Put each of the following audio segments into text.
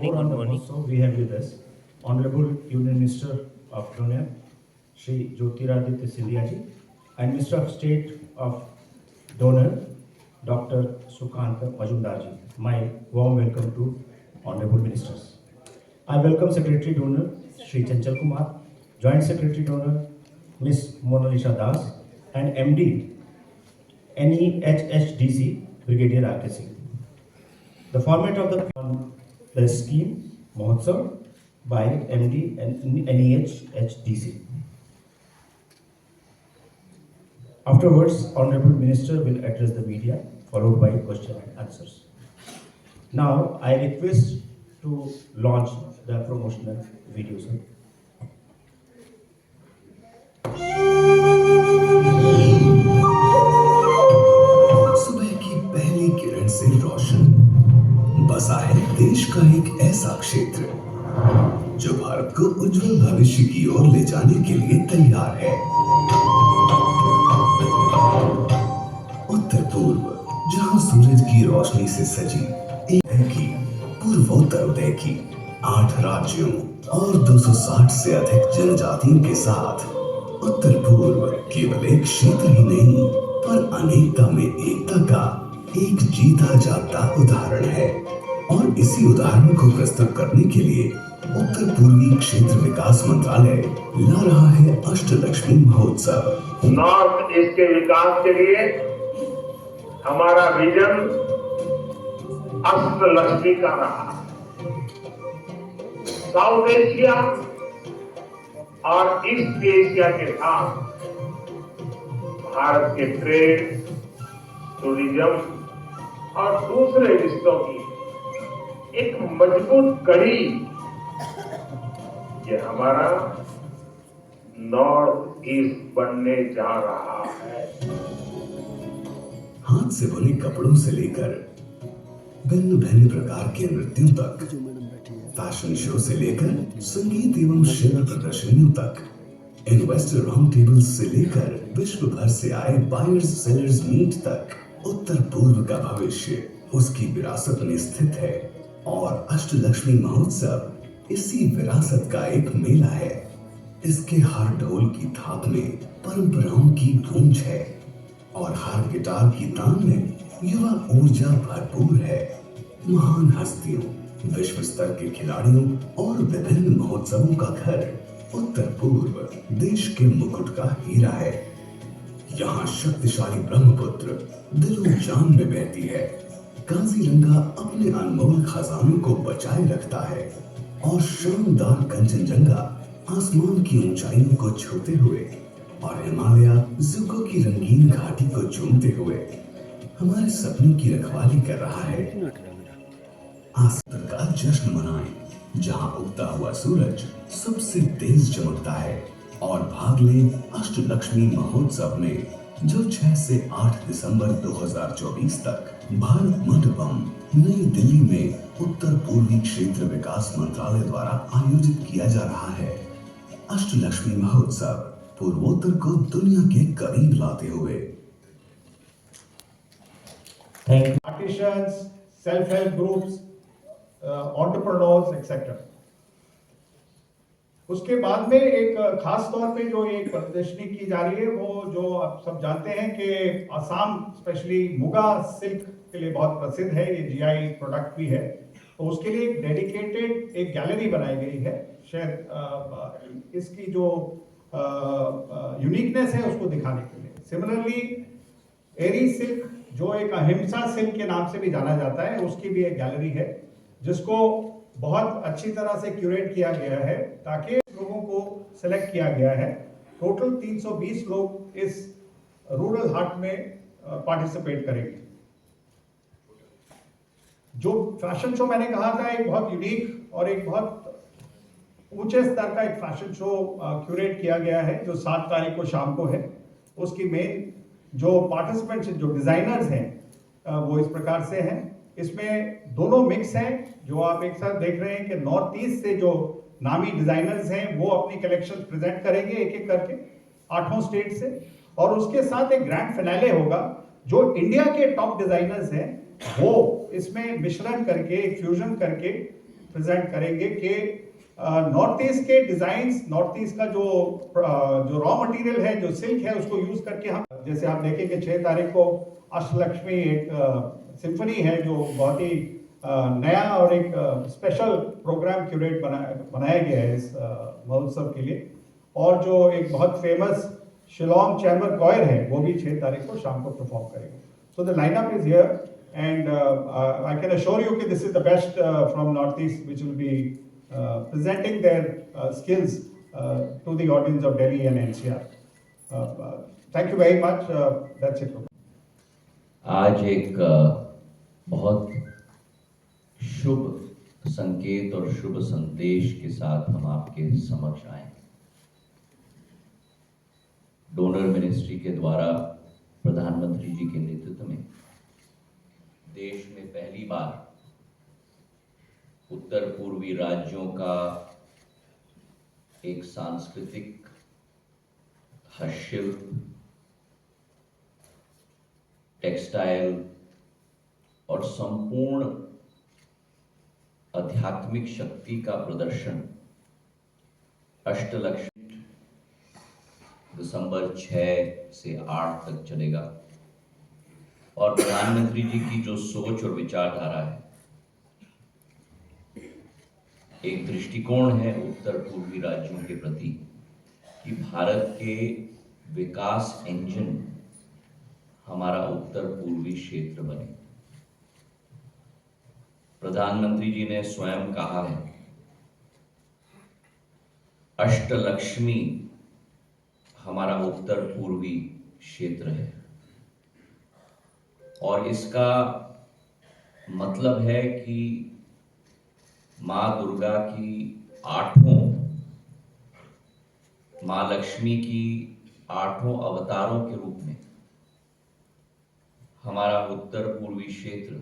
morning. Good morning. Also, we have with us Honorable Union Minister of Donor, Shri Jyotiraditya Scindia ji, and Minister of State of Donor, Dr. Sukant Majumdar ji. My warm welcome to Honorable Ministers. I welcome Secretary Donor, Shri Chanchal Kumar, Joint Secretary Donor, Ms. Monalisha Das, and MD, NEHHDC, Brigadier RKC. The format of the scheme Mahotsav by MD and NEHHDC. Afterwards, Honorable Minister will address the media, followed by question and answers. Now, I request to launch the promotional video, sir. सुबह की पहली किरण से रोशन बसा है देश का एक ऐसा क्षेत्र जो भारत को उज्जवल भविष्य की ओर ले जाने के लिए तैयार है। उत्तर पूर्व, जहां सूरज की रोशनी से सजी एक की पूर्वोत्तर की 8 राज्यों और 260 से अधिक जनजातियों के साथ उत्तर पूर्व केवल एक क्षेत्र ही नहीं पर अनेकता में एकता का एक जीता जागता उदाहरण है। और इसी उदाहरण को प्रस्तुत करने के लिए उत्तर पूर्वी क्षेत्र विकास मंत्रालय ला रहा है अष्टलक्ष्मी महोत्सव। नॉर्थ ईस्ट के विकास के लिए हमारा विजन अष्टलक्ष्मी का रहा। साउथ एशिया और ईस्ट एशिया के साथ भारत के ट्रेड, टूरिज्म और दूसरे रिश्तों की एक मजबूत कड़ी ये हमारा नॉर्थ ईस्ट बनने जा रहा है। हाथ से बने कपड़ों से लेकर भिन्न भिन्न प्रकार के नृत्यों तक, फैशन शो से लेकर संगीत एवं शिल्प प्रदर्शनियों तक, इन्वेस्टर राउंड टेबल से लेकर विश्व भर से आए बायर्स सेलर्स मीट तक, उत्तर पूर्व का भविष्य उसकी विरासत में स्थित है। और अष्टलक्ष्मी महोत्सव इसी विरासत का एक मेला है। इसके हर ढोल की थाप में परंपराओं की गूंज है और हर गिटार की तान में युवा ऊर्जा भरपूर है। महान हस्तियों, विश्व स्तर के खिलाड़ियों और विभिन्न महोत्सवों का घर उत्तर पूर्व देश के मुकुट का हीरा है। यहाँ शक्तिशाली ब्रह्मपुत्र दिलों जान में बहती है। काजीरंगा अपने अनमोल खजानों को बचाए रखता है और शानदार कंचनजंगा आसमान की ऊंचाइयों को छूते हुए और हिमालय जुगों की रंगीन घाटी को चूमते हुए हमारे सपनों की रखवाली कर रहा है। आस्था का जश्न मनाएं, जहां उगता हुआ सूरज सबसे तेज चमकता है। और भाग ले अष्टलक्ष्मी महोत्सव में, जो 6 से 8 दिसंबर 2024 तक भारत मंडपम नई दिल्ली में उत्तर पूर्वी क्षेत्र विकास मंत्रालय द्वारा आयोजित किया जा रहा है। अष्टलक्ष्मी महोत्सव पूर्वोत्तर को दुनिया के करीब लाते हुए। Artisans, self-help groups, entrepreneurs, etc. उसके बाद में एक खास तौर पे जो एक प्रदर्शनी की जा रही है, वो जो आप सब जानते हैं कि असम स्पेशली मुगा सिल्क के लिए बहुत प्रसिद्ध है, ये जीआई प्रोडक्ट भी है। तो उसके लिए एक डेडिकेटेड एक गैलरी बनाई गई है। शायद इसकी जो यूनिकनेस है उसको दिखाने के लिए। सिमिलरली एरी सिल्क, जो एक अहिंसा सिल्क के नाम से भी जाना जाता है, उसकी भी एक गैलरी है जिसको बहुत अच्छी तरह से क्यूरेट किया गया है ताकि लोगों को सिलेक्ट किया गया है। टोटल 320 लोग इस रूरल हाट में पार्टिसिपेट करेंगे। जो फैशन शो मैंने कहा था, एक बहुत यूनिक और एक बहुत ऊंचे स्तर का एक फैशन शो क्यूरेट किया गया है जो 7 तारीख को शाम को है। उसकी मेन जो पार्टिसिपेंट्स, जो डिजाइनर्स हैं, वो इस प्रकार से हैं। इसमें दोनों मिक्स हैं, जो आप एक साथ देख रहे हैं कि नॉर्थ ईस्ट से जो नामी डिजाइनर्स हैं वो अपनी कलेक्शन प्रेजेंट करेंगे एक एक करके 8 स्टेट से। और उसके साथ एक ग्रैंड फिनाले होगा, जो इंडिया के टॉप डिजाइनर्स हैं वो इसमें मिश्रण करके, एक फ्यूजन करके प्रेजेंट करेंगे कि नॉर्थ ईस्ट के डिजाइन्स, नॉर्थ ईस्ट का जो रॉ मटेरियल है, जो सिल्क है, उसको यूज करके हम, जैसे आप देखेंगे 6 तारीख को अष्टलक्ष्मी एक सिम्फनी है जो बहुत ही नया और एक स्पेशल प्रोग्राम क्यूरेट बनाया गया है इस महोत्सव के लिए। और जो एक बहुत फेमस शिलोंग चैम्बर कॉयर है वो भी 6 तारीख को शाम को परफॉर्म करेगा। So the lineup is here and I can assure you कि this is the best from north east which will be presenting their skills to the audience of Delhi and NCR. Thank you very much. That's it. आज एक बहुत शुभ संकेत और शुभ संदेश के साथ हम आपके समक्ष आए। डोनर मिनिस्ट्री के द्वारा प्रधानमंत्री जी के नेतृत्व में देश में पहली बार उत्तर पूर्वी राज्यों का एक सांस्कृतिक हस्तशिल्प, टेक्सटाइल और संपूर्ण आध्यात्मिक शक्ति का प्रदर्शन अष्टलक्ष्मी दिसंबर 6 से 8 तक चलेगा। और प्रधानमंत्री जी की जो सोच और विचारधारा है, एक दृष्टिकोण है उत्तर पूर्वी राज्यों के प्रति कि भारत के विकास इंजन हमारा उत्तर पूर्वी क्षेत्र बने। प्रधानमंत्री जी ने स्वयं कहा है, अष्टलक्ष्मी हमारा उत्तर पूर्वी क्षेत्र है, और इसका मतलब है कि माँ दुर्गा की 8 माँ लक्ष्मी की 8 अवतारों के रूप में हमारा उत्तर पूर्वी क्षेत्र,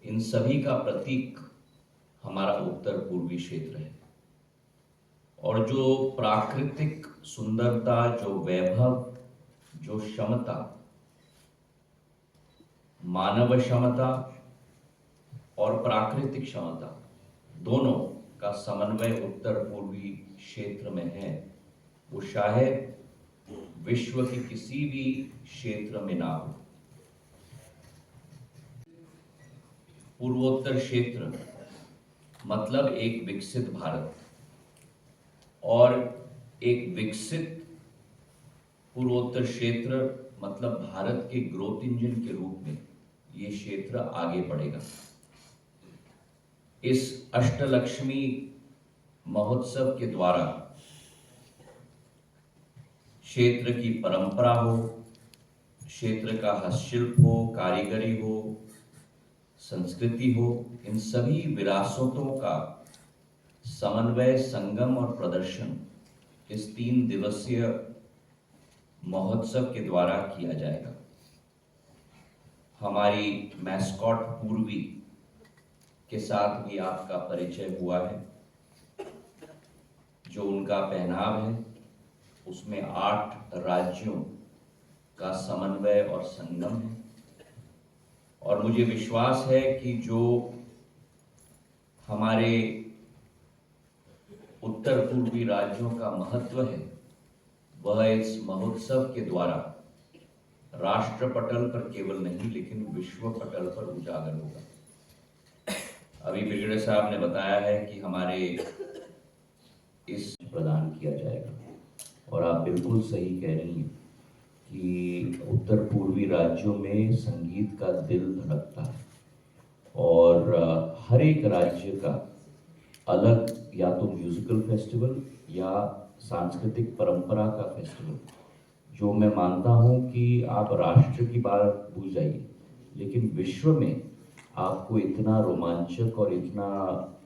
इन सभी का प्रतीक हमारा उत्तर पूर्वी क्षेत्र है। और जो प्राकृतिक सुंदरता, जो वैभव, जो क्षमता, मानव क्षमता और प्राकृतिक क्षमता दोनों का समन्वय उत्तर पूर्वी क्षेत्र में है, वो शायद विश्व के किसी भी क्षेत्र में ना हो। पूर्वोत्तर क्षेत्र मतलब एक विकसित भारत, और एक विकसित पूर्वोत्तर क्षेत्र मतलब भारत के ग्रोथ इंजन के रूप में ये क्षेत्र आगे बढ़ेगा। इस अष्टलक्ष्मी महोत्सव के द्वारा क्षेत्र की परंपरा हो, क्षेत्र का हस्तशिल्प हो, कारीगरी हो, संस्कृति हो, इन सभी विरासतों का समन्वय, संगम और प्रदर्शन इस 3 दिवसीय महोत्सव के द्वारा किया जाएगा। हमारी मैस्कॉट पूर्वी के साथ भी आपका परिचय हुआ है। जो उनका पहनाव है उसमें 8 राज्यों का समन्वय और संगम है, और मुझे विश्वास है कि जो हमारे उत्तर पूर्वी राज्यों का महत्व है वह इस महोत्सव के द्वारा राष्ट्र पटल पर केवल नहीं लेकिन विश्व पटल पर उजागर होगा। अभी ब्रिगेडियर साहब ने बताया है कि हमारे इस प्रदान किया जाएगा, और आप बिल्कुल सही कह रही हैं कि उत्तर पूर्वी राज्यों में संगीत का दिल धड़कता है, और हर एक राज्य का अलग या तो म्यूजिकल फेस्टिवल या सांस्कृतिक परंपरा का फेस्टिवल, जो मैं मानता हूं कि आप राष्ट्र की बात भूल जाइए लेकिन विश्व में आपको इतना रोमांचक और इतना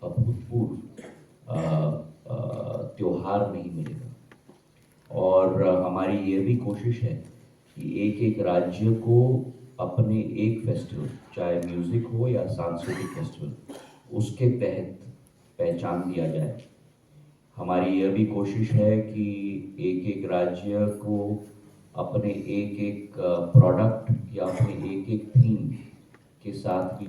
अभूतपूर्व त्योहार नहीं मिलेगा। और हमारी ये भी कोशिश है कि एक एक राज्य को अपने एक फेस्टिवल, चाहे म्यूजिक हो या सांस्कृतिक फेस्टिवल, उसके तहत पहचान दिया जाए। हमारी यह भी कोशिश है कि एक एक राज्य को अपने एक एक प्रोडक्ट या अपने एक एक थीम के साथ भी